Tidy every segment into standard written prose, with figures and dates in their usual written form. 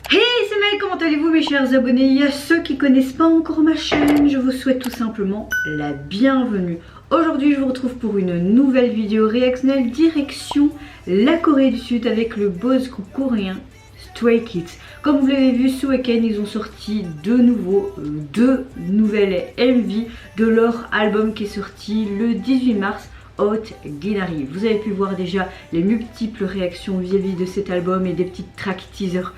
Hey, c'est Maëlle, comment allez-vous mes chers abonnés? À ceux qui connaissent pas encore ma chaîne, je vous souhaite tout simplement la bienvenue. Aujourd'hui, je vous retrouve pour une nouvelle vidéo réactionnelle direction la Corée du Sud avec le boss groupe coréen Stray Kids. Comme vous l'avez vu, ce week-end, ils ont sorti deux nouvelles MV de leur album qui est sorti le 18 mars. Hot Ginari. Vous avez pu voir déjà les multiples réactions vis-à-vis de cet album et des petites tracks teasers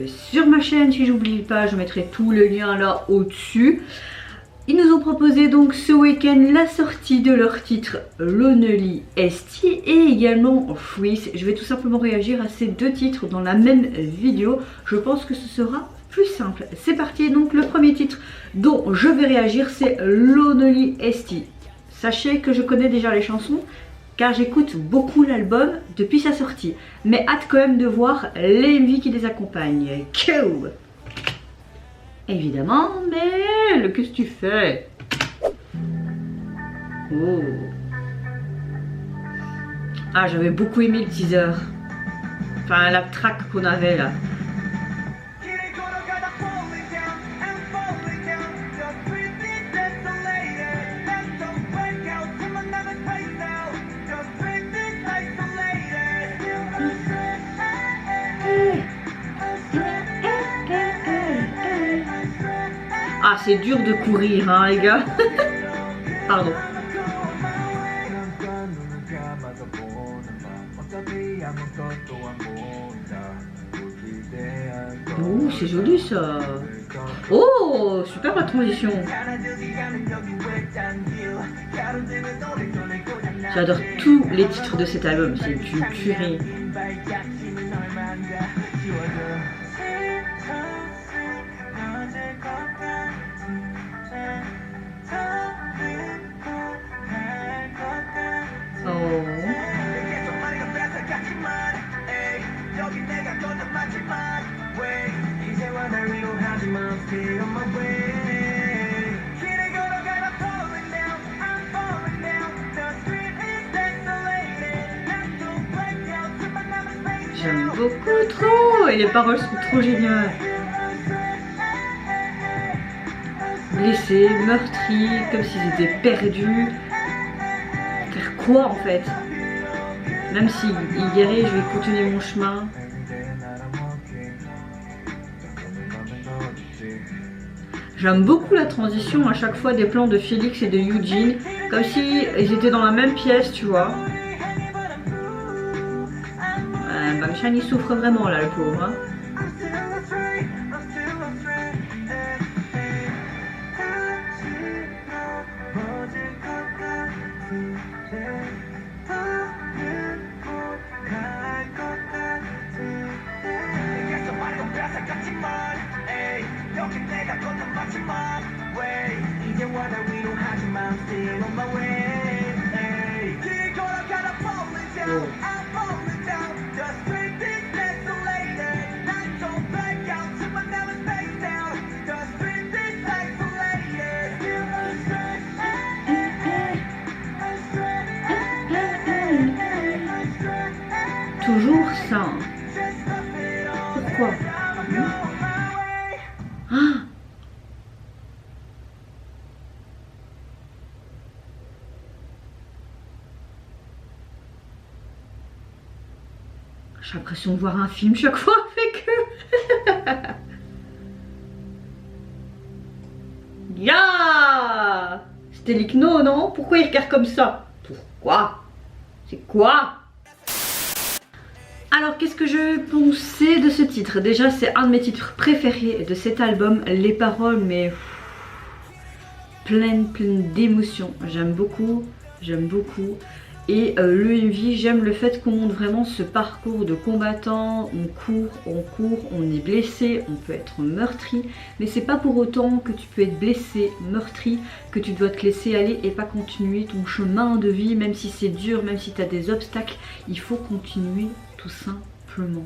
sur ma chaîne. Si j'oublie pas, je mettrai tous les liens là au-dessus. Ils nous ont proposé donc ce week-end la sortie de leur titre Lonely ST et également Freeze. Je vais tout simplement réagir à ces deux titres dans la même vidéo. Je pense que ce sera plus simple. C'est parti, donc le premier titre dont je vais réagir c'est Lonely ST. Sachez que je connais déjà les chansons car j'écoute beaucoup l'album depuis sa sortie. Mais hâte quand même de voir les MV qui les accompagnent. Cool. Évidemment, mais qu'est-ce que tu fais? Oh. Ah, j'avais beaucoup aimé le teaser. Enfin, la track qu'on avait là. Ah, c'est dur de courir, hein, les gars. Pardon. Oh, c'est joli ça. Oh, super la transition. J'adore tous les titres de cet album, c'est une tuerie. J'aime beaucoup trop et les paroles sont trop géniales. Blessés, meurtris, comme s'ils étaient perdus. Faire quoi en fait? Même s'ils guérissent, je vais continuer mon chemin. J'aime beaucoup la transition à chaque fois des plans de Félix et de Eugene, comme si ils étaient dans la même pièce, tu vois. Bamchan il souffre vraiment là, le pauvre. Hein. Oh. Toujours ça. Pourquoi? Ah. J'ai l'impression de voir un film chaque fois avec eux. Ya! C'était l'Ichno, non? Pourquoi il regarde comme ça? Pourquoi? C'est quoi? Alors qu'est-ce que je pensais de ce titre? Déjà c'est un de mes titres préférés de cet album. Les paroles mais pleines d'émotions. J'aime beaucoup. Et le MV, j'aime le fait qu'on montre vraiment ce parcours de combattant. On court, on est blessé, on peut être meurtri. Mais c'est pas pour autant que tu peux être blessé, meurtri, que tu dois te laisser aller et pas continuer ton chemin de vie. Même si c'est dur, même si tu as des obstacles, il faut continuer tout simplement.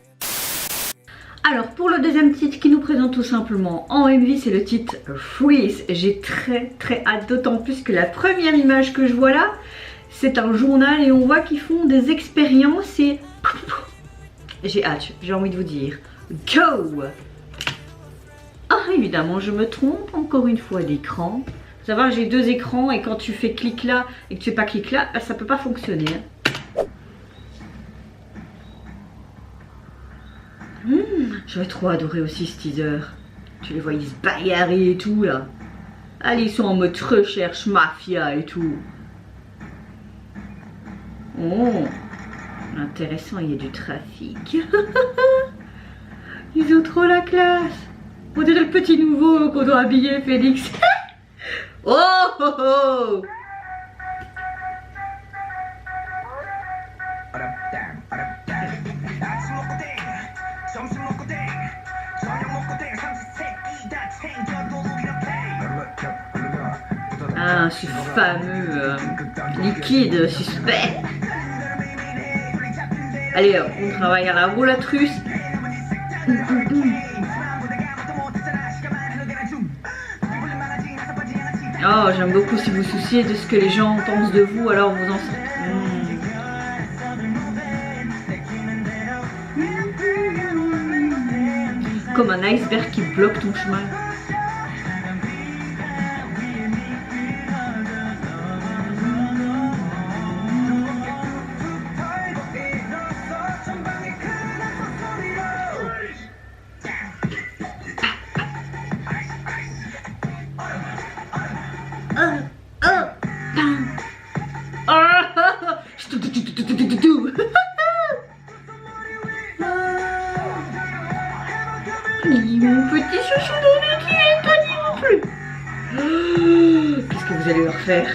Alors pour le deuxième titre qui nous présente tout simplement en MV, c'est le titre Freeze. J'ai très hâte, d'autant plus que la première image que je vois là, c'est un journal et on voit qu'ils font des expériences et j'ai hâte, j'ai envie de vous dire go! évidemment je me trompe encore une fois d'écran. Faut savoir j'ai deux écrans et quand tu fais clic là et que tu fais pas clic là, bah, ça peut pas fonctionner. J'aurais trop adoré aussi ce teaser. Tu les vois, ils se bagarrer et tout là. Allez, ils sont en mode recherche mafia et tout. Oh, intéressant, il y a du trafic. Ils ont trop la classe. On dirait le petit nouveau qu'on doit habiller, Félix. Oh, oh, oh. Ah, ce fameux liquide suspect. Allez, on travaille à la roulette russe. Oh, j'aime beaucoup si vous souciez de ce que les gens pensent de vous, alors vous en sortez. Comme un iceberg qui bloque ton chemin. Mon petit chouchou de lui qui est pas dit non plus. Qu'est-ce que vous allez leur faire?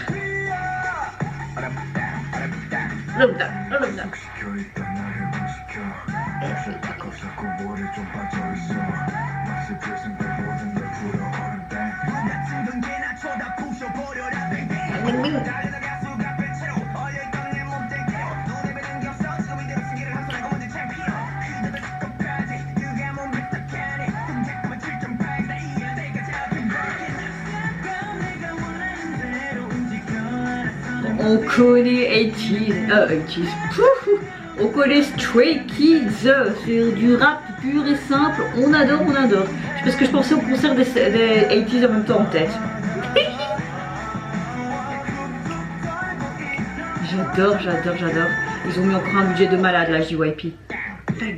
On connaît 80s, on connaît Stray Kids, c'est du rap pur et simple, on adore, on adore. Parce que je pensais au concert des 80s en même temps en tête. J'adore, j'adore, j'adore. Ils ont mis encore un budget de malade la JYP. Ice,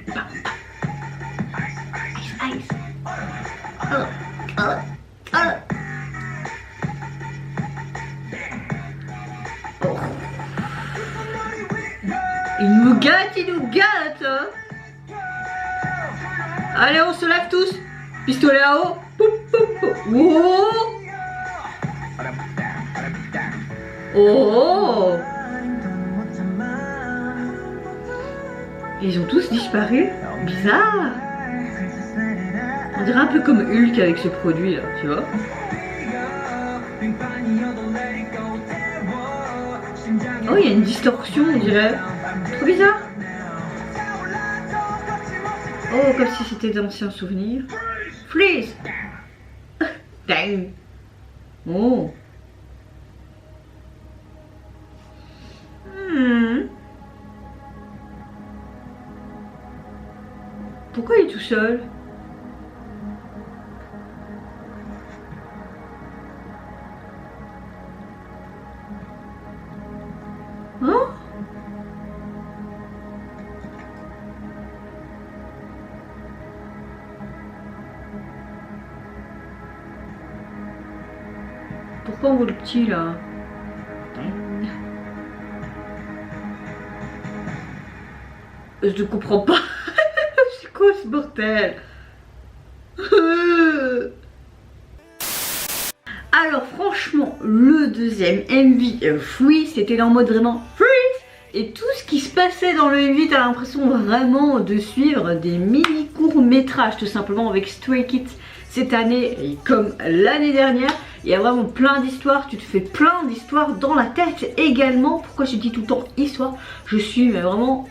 ice. Il nous gâte, il nous gâte. Allez, on se lève tous. Pistolet à eau. Oh. Oh. Ils ont tous disparu. Bizarre. On dirait un peu comme Hulk avec ce produit là, tu vois. Oh, il y a une distorsion, on dirait. Trop bizarre. Oh, comme si c'était d'anciens souvenirs. Freeze. Dang. Oh. Pourquoi il est tout seul? Hein? Pourquoi on voit le petit là? Je ne comprends pas. C'est quoi ce bordel? Alors franchement, le deuxième MV Free, c'était en mode vraiment freeze. Et tout ce qui se passait dans le MV, t'as l'impression vraiment de suivre des mini courts-métrages tout simplement avec Stray Kids cette année et comme l'année dernière. Il y a vraiment plein d'histoires, tu te fais plein d'histoires dans la tête également. Pourquoi je dis tout le temps histoire? Je suis mais vraiment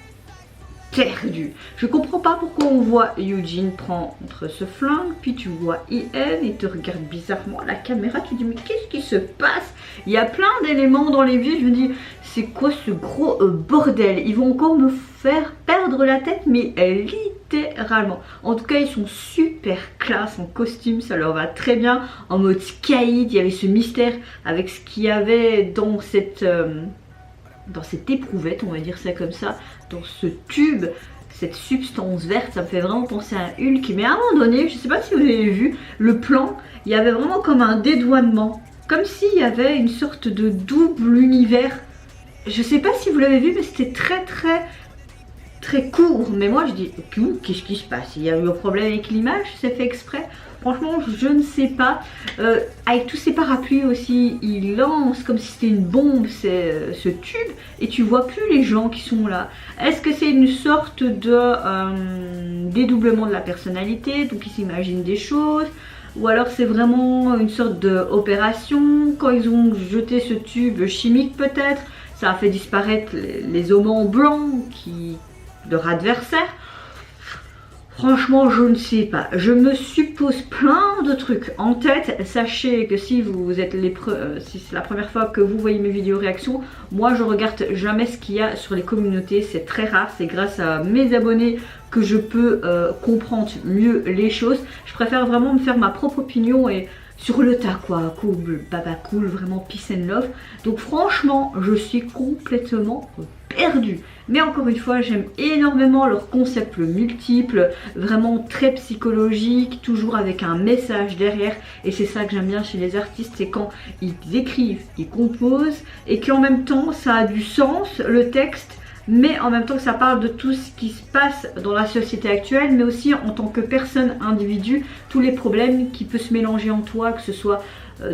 perdu. Je comprends pas pourquoi on voit Eugene prendre ce flingue, puis tu vois Ian et te regarde bizarrement à la caméra, tu dis mais qu'est-ce qui se passe? Il y a plein d'éléments dans les vues, je me dis c'est quoi ce gros bordel? Ils vont encore me faire perdre la tête mais littéralement. En tout cas, ils sont super classe en costume, ça leur va très bien. En mode caïd, il y avait ce mystère avec ce qu'il y avait dans cette éprouvette, on va dire ça comme ça, dans ce tube. Cette substance verte, ça me fait vraiment penser à Hulk. Mais à un moment donné, je sais pas si vous avez vu le plan, il y avait vraiment comme un dédouanement, comme s'il y avait une sorte de double univers. Je sais pas si vous l'avez vu, mais c'était très court. Mais moi je dis, qu'est-ce qui se passe? Il y a eu un problème avec l'image, c'est fait exprès? Franchement, je ne sais pas. Avec tous ces parapluies aussi, il lance comme si c'était une bombe ce tube et tu vois plus les gens qui sont là. Est-ce que c'est une sorte de dédoublement de la personnalité? Donc ils s'imaginent des choses. Ou alors c'est vraiment une sorte d'opération. Quand ils ont jeté ce tube chimique peut-être, ça a fait disparaître les aimants blancs leur adversaire. Franchement, je ne sais pas. Je me suppose plein de trucs en tête. Sachez que si si c'est la première fois que vous voyez mes vidéos réactions, moi je regarde jamais ce qu'il y a sur les communautés. C'est très rare. C'est grâce à mes abonnés que je peux comprendre mieux les choses. Je préfère vraiment me faire ma propre opinion et sur le tas quoi. Cool, baba cool, vraiment peace and love. Donc franchement, je suis complètement perdue. Mais encore une fois, j'aime énormément leurs concepts multiples, vraiment très psychologiques, toujours avec un message derrière. Et c'est ça que j'aime bien chez les artistes, c'est quand ils écrivent, ils composent, et qu'en même temps ça a du sens, le texte, mais en même temps que ça parle de tout ce qui se passe dans la société actuelle, mais aussi en tant que personne, individu, tous les problèmes qui peuvent se mélanger en toi, que ce soit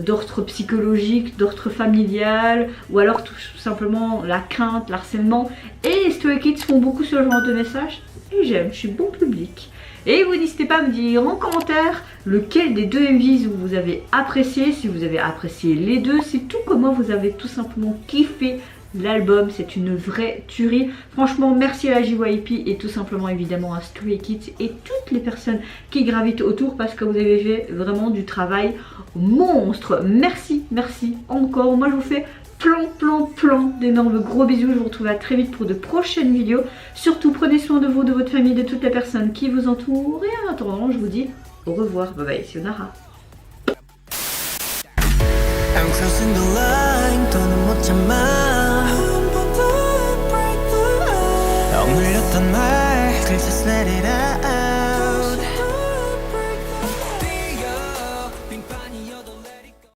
d'ordre psychologique, d'ordre familial, ou alors tout simplement la crainte, l'harcèlement. Et Stray Kids font beaucoup ce genre de messages, et j'aime, je suis bon public. Et vous n'hésitez pas à me dire en commentaire lequel des deux MVs vous avez apprécié, si vous avez apprécié les deux, c'est tout comment vous avez tout simplement kiffé l'album. C'est une vraie tuerie. Franchement, merci à la JYP et tout simplement évidemment à Stray Kids et toutes les personnes qui gravitent autour parce que vous avez fait vraiment du travail monstre. Merci encore. Moi je vous fais plein d'énormes gros bisous. Je vous retrouve à très vite pour de prochaines vidéos. Surtout prenez soin de vous, de votre famille, de toutes les personnes qui vous entourent. Et en attendant, je vous dis au revoir. Bye bye, c'est Nara.